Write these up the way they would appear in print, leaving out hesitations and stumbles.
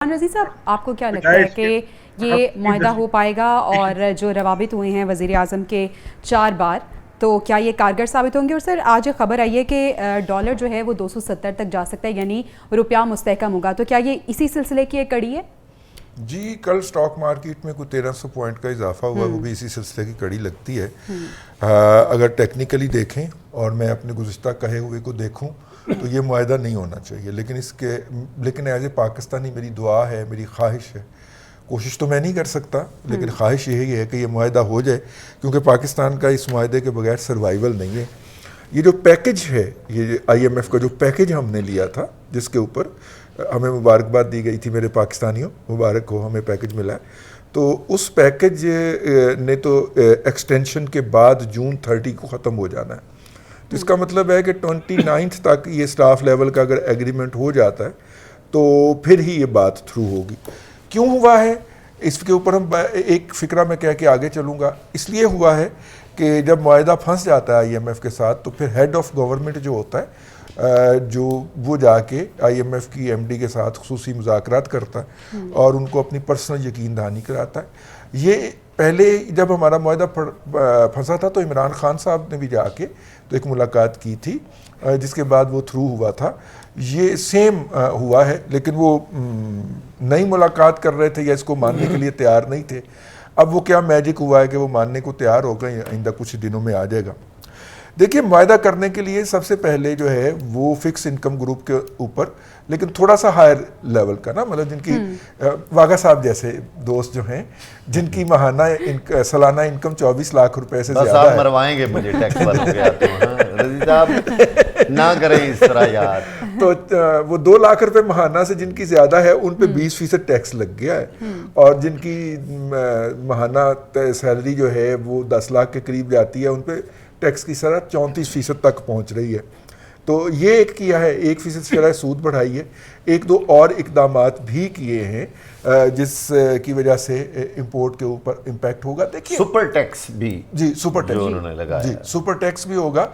رضی صاحب، آپ کو کیا لگتا ہے کہ یہ معاہدہ ہو پائے گا؟ اور جو روابط ہوئے ہیں وزیر اعظم کے 4 بار، تو کیا یہ کارگر ثابت ہوں گے؟ اور سر، آج خبر آئی ہے کہ ڈالر جو ہے وہ 270 تک جا سکتا ہے، یعنی روپیہ مستحکم ہوگا، تو کیا یہ اسی سلسلے کی ایک کڑی ہے؟ جی، کل سٹاک مارکیٹ میں کوئی 1300 پوائنٹ کا اضافہ ہوا ہے، وہ بھی اسی سلسلے کی کڑی لگتی ہے۔ اگر ٹیکنیکلی دیکھیں اور میں اپنے گزشتہ کہے ہوئے کو دیکھوں تو یہ معاہدہ نہیں ہونا چاہیے، لیکن ایز اے پاکستانی میری دعا ہے، میری خواہش ہے، کوشش تو میں نہیں کر سکتا لیکن خواہش یہی ہے کہ یہ معاہدہ ہو جائے، کیونکہ پاکستان کا اس معاہدے کے بغیر سروائیول نہیں ہے۔ یہ جو پیکج ہے، یہ آئی ایم ایف کا جو پیکج ہم نے لیا تھا، جس کے اوپر ہمیں مبارکباد دی گئی تھی، میرے پاکستانیوں مبارک ہو، ہمیں پیکج ملا ہے، تو اس پیکج نے تو ایکسٹینشن کے بعد جون 30 کو ختم ہو جانا ہے، تو اس کا مطلب ہے کہ 29 تک یہ سٹاف لیول کا اگر ایگریمنٹ ہو جاتا ہے تو پھر ہی یہ بات تھرو ہوگی۔ کیوں ہوا ہے اس کے اوپر ہم ایک فکرہ میں کہہ کے آگے چلوں گا۔ اس لیے ہوا ہے کہ جب معاہدہ پھنس جاتا ہے آئی ایم ایف کے ساتھ تو پھر ہیڈ آف گورنمنٹ جو ہوتا ہے، جو وہ جا کے آئی ایم ایف کی ایم ڈی کے ساتھ خصوصی مذاکرات کرتا ہے اور ان کو اپنی پرسنل یقین دہانی کراتا ہے۔ یہ پہلے جب ہمارا معاہدہ پھنسا تھا تو عمران خان صاحب نے بھی جا کے تو ایک ملاقات کی تھی، جس کے بعد وہ تھرو ہوا تھا۔ یہ سیم ہوا ہے، لیکن وہ نئی ملاقات کر رہے تھے یا اس کو ماننے کے لیے تیار نہیں تھے۔ اب وہ کیا میجک ہوا ہے کہ وہ ماننے کو تیار ہو گئے، آئندہ کچھ دنوں میں آ جائے گا۔ دیکھیے، معاہدہ کرنے کے لیے سب سے پہلے جو ہے وہ فکس انکم گروپ کے اوپر، لیکن تھوڑا سا ہائر لیول کا نا، مطلب جن کی واگا صاحب جیسے دوست جو ہیں، جن کی ماہانہ سالانہ انکم 24 لاکھ روپے سے زیادہ ہے۔ بس آپ مروائیں گے مجھے ٹیکس والوں کے ہاتھوں، رضی صاحب نہ کریں اس طرح یار۔ تو وہ 2 لاکھ روپے ماہانہ سے جن کی زیادہ ہے ان پہ 20% ٹیکس لگ گیا ہے، اور جن کی ماہانہ سیلری جو ہے وہ 10 لاکھ کے قریب جاتی ہے ان پہ ٹیکس کی شرح 34% تک پہنچ رہی ہے۔ تو یہ ایک کیا ہے، 1% شرح سود بڑھائی ہے، 1-2 اور اقدامات بھی کیے ہیں جس کی وجہ سے امپورٹ کے اوپر امپیکٹ ہوگا۔ دیکھیے، سپر ٹیکس بھی، جی سپر ٹیکس انہوں نے لگایا، جی سپر ٹیکس بھی ہوگا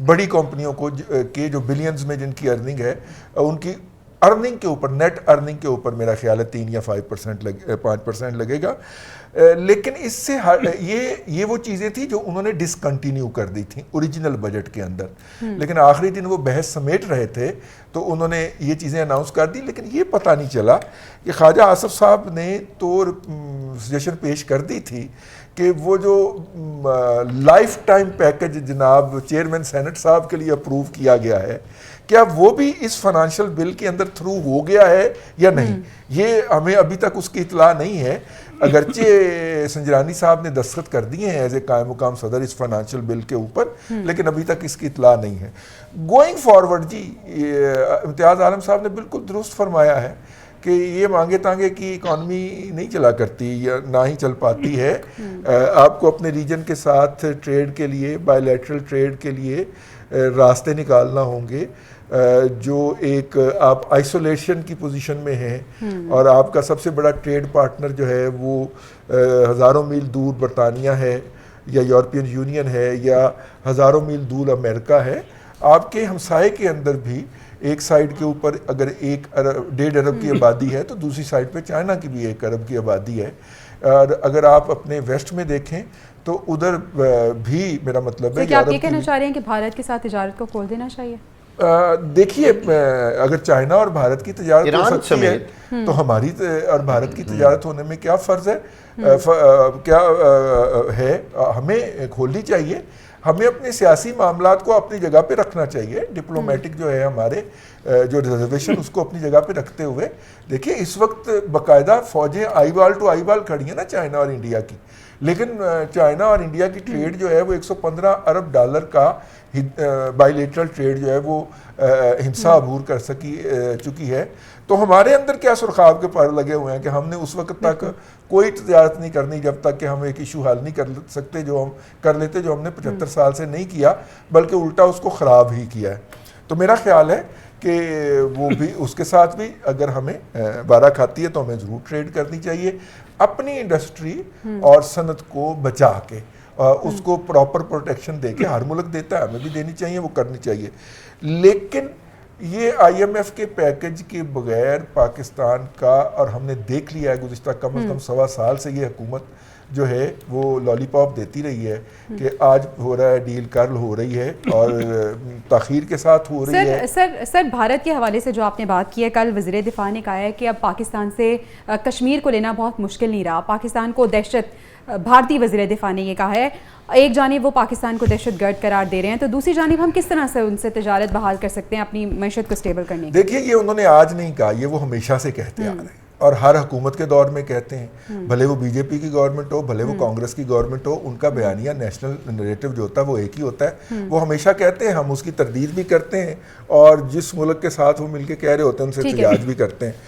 بڑی کمپنیوں کو کہ جو بلینز میں جن کی ارننگ ہے، ان کی ارننگ کے اوپر، نیٹ ارننگ کے اوپر میرا خیال ہے 3 یا 5% لگے گا۔ لیکن اس سے یہ وہ چیزیں تھیں جو انہوں نے ڈسکنٹینیو کر دی تھیں اوریجنل بجٹ کے اندر، لیکن آخری دن وہ بحث سمیٹ رہے تھے تو انہوں نے یہ چیزیں اناؤنس کر دی، لیکن یہ پتہ نہیں چلا کہ خواجہ آصف صاحب نے تو سجیشن پیش کر دی تھی کہ وہ جو لائف ٹائم پیکج جناب چیئرمین سینٹ صاحب کے لیے اپروو کیا گیا ہے، کیا وہ بھی اس فائنانشل بل کے اندر تھرو ہو گیا ہے یا نہیں، یہ ہمیں ابھی تک اس کی اطلاع نہیں ہے۔ اگرچہ سنجرانی صاحب نے دستخط کر دیے ہیں ایز اے قائم مقام صدر اس فائنانشل بل کے اوپر، لیکن ابھی تک اس کی اطلاع نہیں ہے۔ گوئنگ فارورڈ جی، امتیاز عالم صاحب نے بالکل درست فرمایا ہے کہ یہ مانگے تانگے کی اکانومی نہیں چلا کرتی یا نہ ہی چل پاتی ہے۔ آپ کو اپنے ریجن کے ساتھ ٹریڈ کے لیے، بائی لیٹرل ٹریڈ کے لیے راستے نکالنا ہوں گے، جو ایک آپ آئسولیشن کی پوزیشن میں ہیں اور آپ کا سب سے بڑا ٹریڈ پارٹنر جو ہے وہ ہزاروں میل دور برطانیہ ہے یا یورپین یونین ہے یا ہزاروں میل دور امریکہ ہے۔ آپ کے ہمسائے کے اندر بھی ایک سائڈ کے اوپر اگر 1.5 ارب کی آبادی ہے تو دوسری سائڈ پہ چائنا کی بھی 1 ارب کی آبادی ہے، اور اگر آپ اپنے ویسٹ میں دیکھیں تو ادھر بھی میرا مطلب ہے کہ کیا آپ یہ کہنا چاہ رہے ہیں کہ بھارت کے ساتھ تجارت کو کھول دینا چاہیے؟ دیکھیے، اگر چائنا اور بھارت کی تجارت ہو سکتی ہے تو ہماری اور بھارت کی تجارت ہونے میں کیا فرض ہے، کیا ہے، ہمیں کھولنی چاہیے۔ ہمیں اپنے سیاسی معاملات کو اپنی جگہ پہ رکھنا چاہیے، ڈپلومیٹک جو ہے ہمارے جو ریزرویشن اس کو اپنی جگہ پہ رکھتے ہوئے۔ دیکھیے، اس وقت باقاعدہ فوجیں آئی بال ٹو آئی بال کھڑی ہیں نا چائنا اور انڈیا کی، لیکن چائنا اور انڈیا کی ٹریڈ جو ہے وہ 115 ارب ڈالر کا بائی لیٹرل ٹریڈ جو ہے وہ ہنسا عبور کر چکی ہے۔ تو ہمارے اندر کیا سرخاب کے پر لگے ہوئے ہیں کہ ہم نے اس وقت تک کوئی تجارت نہیں کرنی جب تک کہ ہم ایک ایشو حل نہیں کر سکتے جو ہم کر لیتے، جو ہم نے 75 سال سے نہیں کیا بلکہ الٹا اس کو خراب ہی کیا ہے۔ تو میرا خیال ہے کہ وہ بھی اس کے ساتھ بھی اگر ہمیں بارہ کھاتی ہے تو ہمیں ضرور ٹریڈ کرنی چاہیے، اپنی انڈسٹری اور صنعت کو بچا کے، اس کو پراپر پروٹیکشن دے کے، ہر ملک دیتا ہے، ہمیں بھی دینی چاہیے، وہ کرنی چاہیے۔ لیکن یہ IMF کے پیکج کے بغیر پاکستان کا، اور ہم نے دیکھ لیا ہے گزشتہ کم از کم 1.25 سال سے یہ حکومت جو ہے وہ لالی پاپ دیتی رہی ہے کہ آج ہو رہا ہے ڈیل، کل ہو رہی ہے اور تاخیر کے ساتھ ہو رہی ہے۔ سر بھارت کے حوالے سے جو آپ نے بات کی ہے، کل وزیر دفاع نے کہا ہے کہ اب پاکستان سے کشمیر کو لینا بہت مشکل نہیں رہا، پاکستان کو دہشت، بھارتی وزیر دفاع نے یہ کہا ہے، ایک جانب وہ پاکستان کو دہشت گرد قرار دے رہے ہیں، تو دوسری جانب ہم کس طرح سے ان سے تجارت بحال کر سکتے ہیں اپنی معیشت کو سٹیبل کرنے کے؟ دیکھیے یہ انہوں نے آج نہیں کہا، یہ وہ ہمیشہ سے کہتے آ رہے ہیں اور ہر حکومت کے دور میں کہتے ہیں، بھلے وہ بی جے پی کی گورنمنٹ ہو، بھلے وہ کانگریس کی گورنمنٹ ہو، ان کا بیانیہ نیشنل نریٹو جو ہوتا ہے وہ ایک ہی ہوتا ہے، وہ ہمیشہ کہتے ہیں، ہم اس کی تردید بھی کرتے ہیں اور جس ملک کے ساتھ وہ مل کے کہہ رہے ہوتے ہیں ان سے احتجاج بھی کرتے ہیں۔